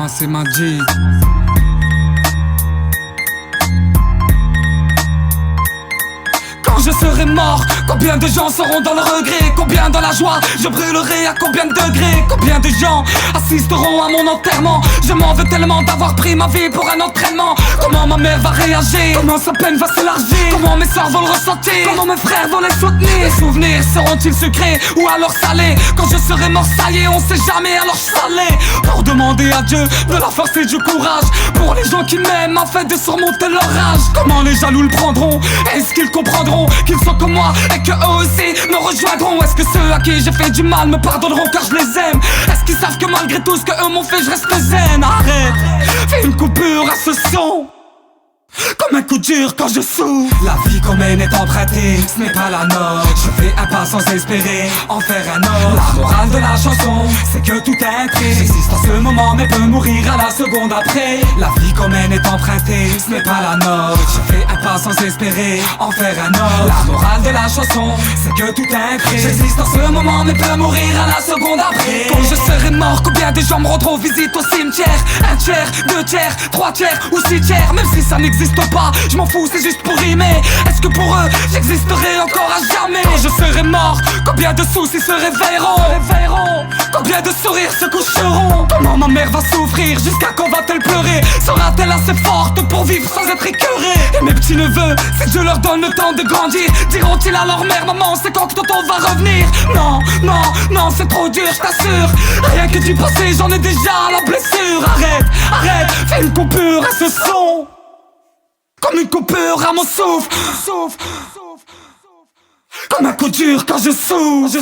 Thomas et Majid. Quand je serai mort, combien de gens seront dans le regret? Combien dans la joie je brûlerai? À combien de degrés? Combien de gens assisteront à mon enterrement? Je m'en veux tellement d'avoir pris ma vie pour un entraînement. Comment ma mère va réagir? Comment sa peine va s'élargir? Comment mes soeurs vont le ressentir? Comment mes frères vont les soutenir? Les souvenirs seront-ils sucrés ou alors salés? Quand je serai mort, ça y est, on sait jamais, alors je salais pour demander à Dieu de la force et du courage pour les gens qui m'aiment afin de surmonter leur rage. Comment les jaloux le prendront? Est-ce qu'ils comprendront qu'ils sont comme moi et que eux aussi me rejoindront? Est-ce que ceux à qui j'ai fait du mal me pardonneront car je les aime? Est-ce qu'ils savent que malgré tout ce que eux m'ont fait je reste zen? Arrête, fais une coupure à ce son. Comme un coup dur quand je souffre. La vie qu'on mène est empruntée, ce n'est pas la norme. Je fais un pas sans espérer en faire un homme. La morale de la chanson, c'est que tout est écrit. J'existe en ce moment mais peux mourir à la seconde après. La vie qu'on mène est empruntée, ce n'est pas la norme. Je fais un pas sans espérer en faire un homme. La morale de la chanson, c'est que tout est écrit. J'existe en ce moment mais peux mourir à la seconde après. Quand je serai mort, combien de gens me rendront visite au cimetière? Un tiers, deux tiers, trois tiers ou six tiers? Même si ça n'existe pas, je m'en fous, c'est juste pour rimer. Est-ce que pour eux, j'existerai encore à jamais? Quand je serai mort, combien de soucis se réveilleront? Combien de sourires se coucheront? Comment ma mère va souffrir? Jusqu'à quand va-t-elle pleurer? Sera-t-elle assez forte pour vivre sans être écœurée? Et mes petits neveux, si Dieu leur donne le temps de grandir, diront-ils à leur mère, maman, c'est quand que tonton va revenir? Non, non, non, c'est trop dur, je t'assure. Rien que d'y passer, j'en ai déjà la blessure. Arrête, arrête, fais une coupure à ce son. Comme une coupure à mon souffle. Comme un coup dur quand je souffre.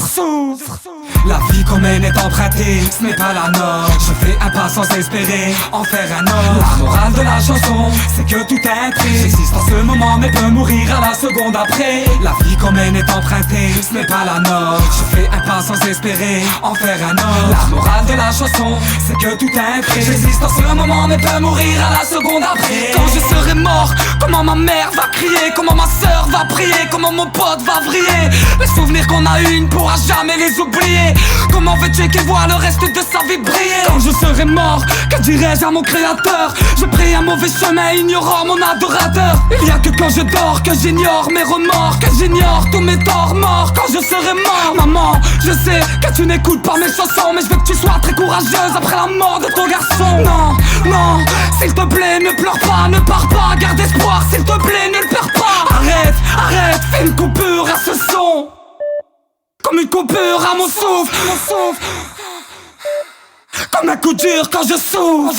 La vie qu'on mène est empruntée, ce n'est pas la norme. Je fais un pas sans espérer en faire un homme. La morale de la chanson, c'est que tout est écrit. J'existe en ce moment mais peux mourir à la seconde après. La vie qu'on mène est empruntée, ce n'est pas la norme. Je fais un pas sans espérer en faire un homme. La morale de la chanson, c'est que tout est écrit. J'existe en ce moment mais peux mourir à la seconde après. Quand je serai mort, comment ma mère va crier? Comment ma soeur va prier? Comment mon pote va vriller? Les souvenirs qu'on a eus, ne pourra jamais les oublier. Comment veux-tu qu'il voit le reste de sa vie briller? Quand je serai mort, que dirai-je à mon créateur? Je prie un mauvais chemin ignorant mon adorateur. Il y a que quand je dors que j'ignore mes remords, que j'ignore tous mes torts morts. Quand je serai mort, maman, je sais que tu n'écoutes pas mes chansons, mais je veux que tu sois très courageuse après la mort de ton garçon. Non, non, s'il te plaît ne pleure pas, ne pars pas, garde espoir, s'il te plaît ne le perds pas. Arrête, arrête, fais une coupure à ce son. Comme une coupure à mon souffle. Comme un coup dur quand je souffre.